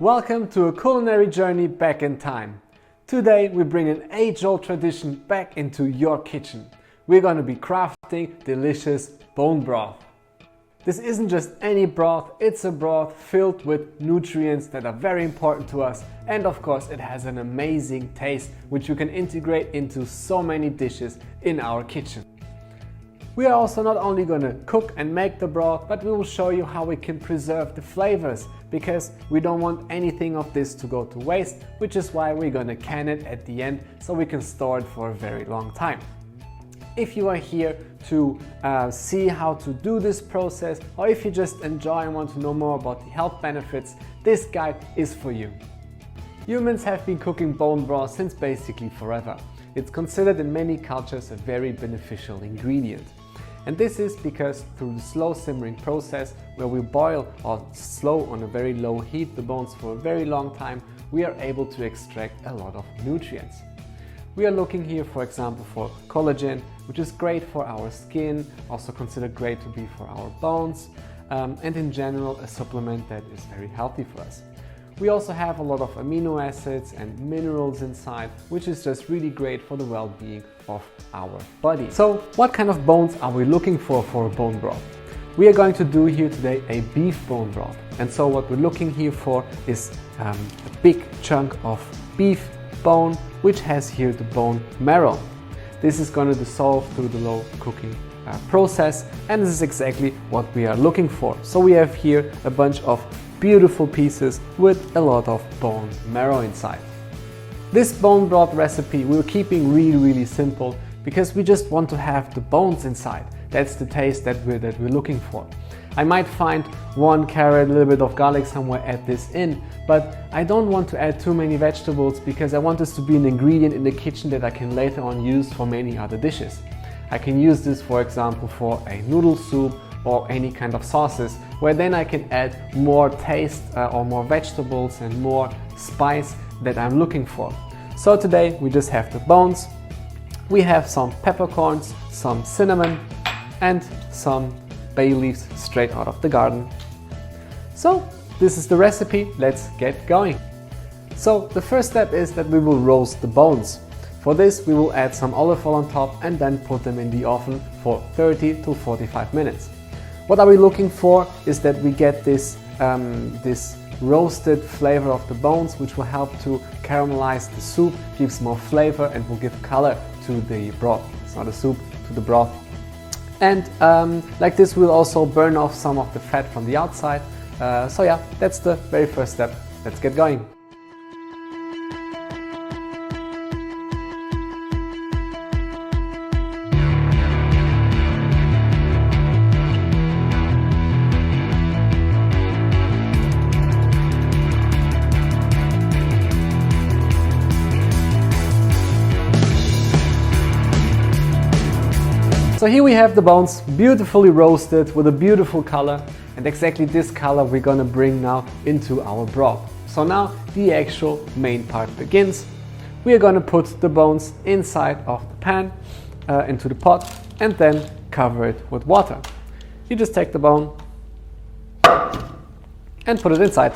Welcome to a culinary journey back in time. Today we bring an age-old tradition back into your kitchen. We're going to be crafting delicious bone broth. This isn't just any broth, it's a broth filled with nutrients that are very important to us, and of course it has an amazing taste which you can integrate into so many dishes in our kitchen. We are also not only going to cook and make the broth, but we will show you how we can preserve the flavors, because we don't want anything of this to go to waste, which is why we're going to can it at the end so we can store it for a very long time. If you are here to see how to do this process, or if you just enjoy and want to know more about the health benefits, this guide is for you. Humans have been cooking bone broth since basically forever. It's considered in many cultures a very beneficial ingredient. And this is because through the slow simmering process, where we boil or slow on a very low heat the bones for a very long time, we are able to extract a lot of nutrients. We are looking here, for example, for collagen, which is great for our skin, also considered great to be for our bones, and in general a supplement that is very healthy for us. We also have a lot of amino acids and minerals inside, which is just really great for the well-being of our body. So what kind of bones are we looking for a bone broth? We are going to do here today a beef bone broth. And so what we're looking here for is a big chunk of beef bone, which has here the bone marrow. This is going to dissolve through the low cooking process, and this is exactly what we are looking for. So we have here a bunch of beautiful pieces with a lot of bone marrow inside. This bone broth recipe we're keeping really simple, because we just want to have the bones inside. That's the taste that we're looking for. I might find one carrot, a little bit of garlic somewhere, add this in, but I don't want to add too many vegetables, because I want this to be an ingredient in the kitchen that I can later on use for many other dishes. I can use this, for example, for a noodle soup or any kind of sauces, where then I can add more taste or more vegetables and more spice that I'm looking for. So today we just have the bones. We have some peppercorns, some cinnamon, and some bay leaves straight out of the garden. So this is the recipe, let's get going. So the first step is that we will roast the bones. For this we will add some olive oil on top and then put them in the oven for 30 to 45 minutes. What are we looking for is that we get this roasted flavor of the bones, which will help to caramelize the soup, gives more flavor and will give color to the broth. It's not a soup, to the broth. And like this we'll also burn off some of the fat from the outside. So yeah, that's the very first step. Let's get going. So here we have the bones beautifully roasted with a beautiful color, and exactly this color we're gonna bring now into our broth. So now the actual main part begins. We are gonna put the bones inside of the pan, into the pot, and then cover it with water. You just take the bone and put it inside.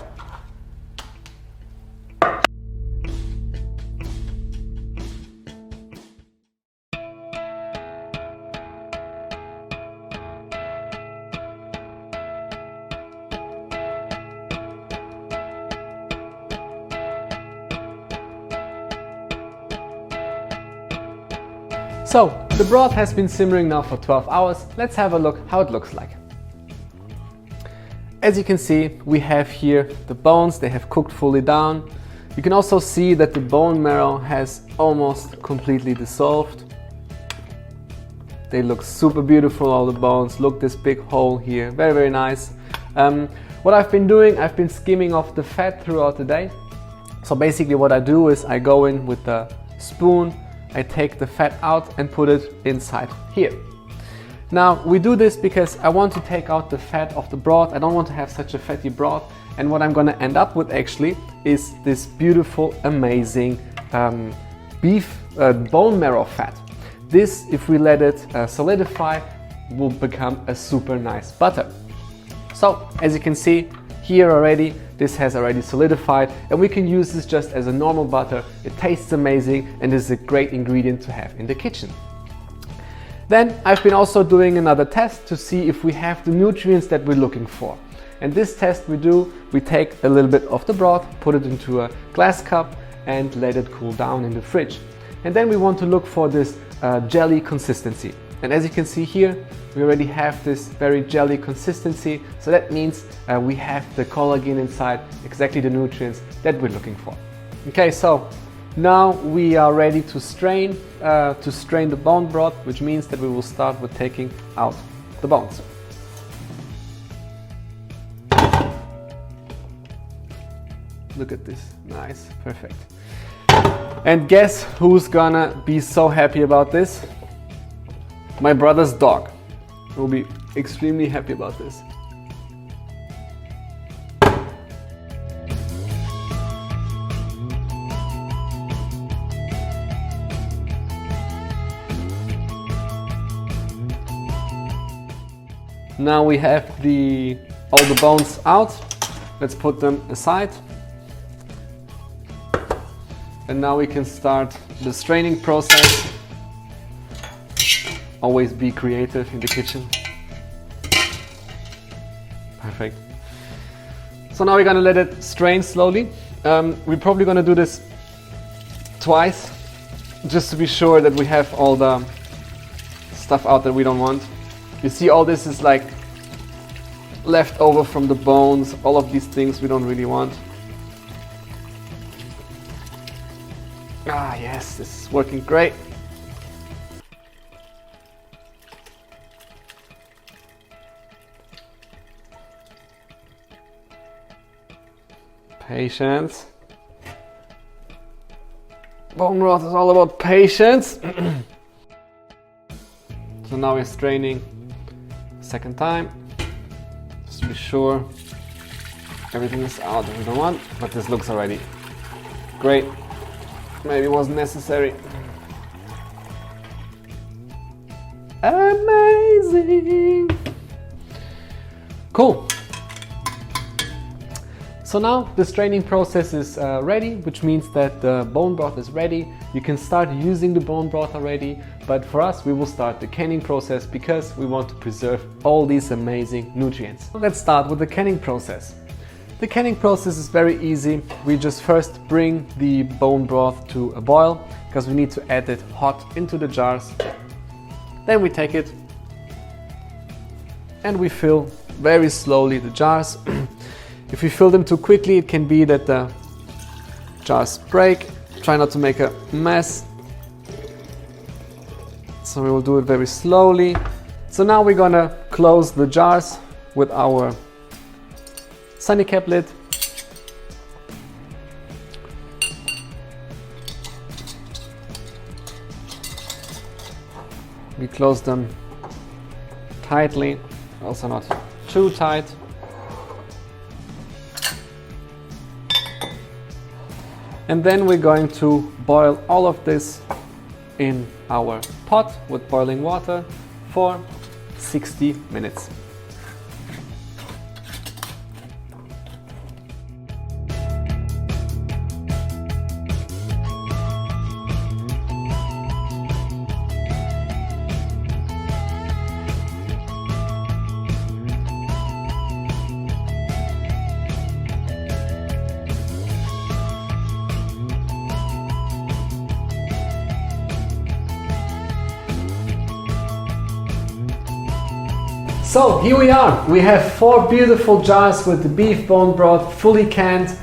So, the broth has been simmering now for 12 hours. Let's have a look how it looks like. As you can see, we have here the bones, they have cooked fully down. You can also see that the bone marrow has almost completely dissolved. They look super beautiful, all the bones. Look, this big hole here, very nice. What I've been doing, I've been skimming off the fat throughout the day. So basically what I do is I go in with the spoon, I take the fat out and put it inside here. Now we do this because I want to take out the fat of the broth. I don't want to have such a fatty broth, and what I'm going to end up with actually is this beautiful, amazing beef bone marrow fat. This, if we let it solidify, will become a super nice butter. So as you can see, Here already, this has already solidified, and we can use this just as a normal butter. It tastes amazing and is a great ingredient to have in the kitchen. Then I've been also doing another test to see if we have the nutrients that we're looking for. And this test we take a little bit of the broth, put it into a glass cup and let it cool down in the fridge. And then we want to look for this jelly consistency. And as you can see here, we already have this very jelly consistency. So that means we have the collagen inside, exactly the nutrients that we're looking for. Okay, so now we are ready to strain the bone broth, which means that we will start with taking out the bones. Look at this, nice, perfect. And guess who's gonna be so happy about this? My brother's dog will be extremely happy about this. Now we have all the bones out. Let's put them aside. And now we can start the straining process. Always be creative in the kitchen. Perfect. So now we're gonna let it strain slowly. We're probably gonna do this twice, just to be sure that we have all the stuff out that we don't want. You see, all this is like left over from the bones, all of these things we don't really want. Ah, yes, this is working great. Patience. Bone broth is all about patience. So now we're straining second time, just to be sure everything is out that we don't want, but this looks already great. Maybe it wasn't necessary. Amazing! Cool. So now the straining process is ready, which means that the bone broth is ready. You can start using the bone broth already, but for us we will start the canning process because we want to preserve all these amazing nutrients. Let's start with the canning process. The canning process is very easy. We just first bring the bone broth to a boil because we need to add it hot into the jars. Then we take it and we fill very slowly the jars. If we fill them too quickly, it can be that the jars break. Try not to make a mess. So we will do it very slowly. So now we're gonna close the jars with our sunny cap lid. We close them tightly, also not too tight. And then we're going to boil all of this in our pot with boiling water for 60 minutes. So here we are. We have 4 beautiful jars with the beef bone broth fully canned.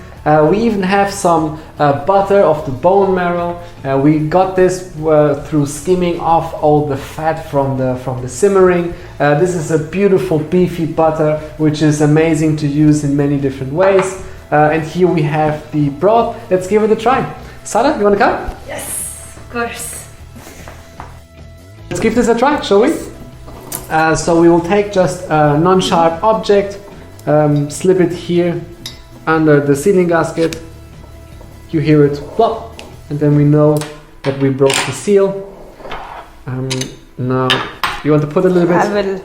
We even have some butter of the bone marrow. We got this through skimming off all the fat from the simmering. This is a beautiful beefy butter, which is amazing to use in many different ways. And here we have the broth. Let's give it a try. Sada, you want to come? Yes, of course. Let's give this a try, shall we? So we will take just a non-sharp object, slip it here under the sealing gasket. You hear it plop, and then we know that we broke the seal. Now, you want to put a little bit? I will,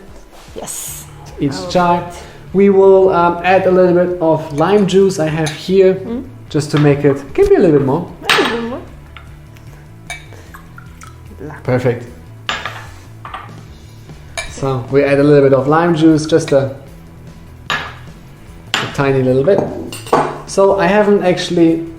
yes. Each jar. we will add a little bit of lime juice I have here, just to make it, give me a little bit more. Perfect. So we add a little bit of lime juice, just a tiny little bit. So I haven't actually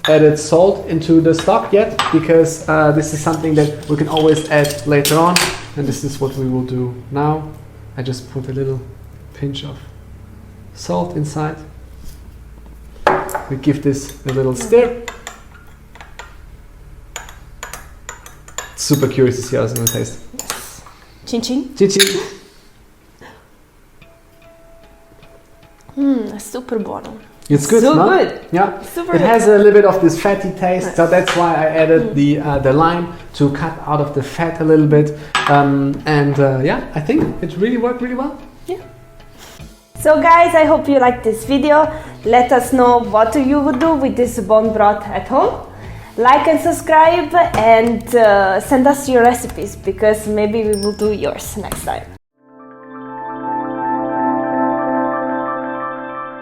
added salt into the stock yet, because this is something that we can always add later on, and this is what we will do now. I just put a little pinch of salt inside. We give this a little stir. Super curious to see how it's going to taste. Yes. Chin chin. Chin chin. Super buono. It's good, So no? good. Yeah. Super It good. has a little bit of this fatty taste, Nice. so that's why I added the lime to cut out of the fat a little bit. Yeah, I think it really worked really well. Yeah. So guys, I hope you liked this video. Let us know what you would do with this bone broth at home. Like and subscribe, and send us your recipes, because maybe we will do yours next time.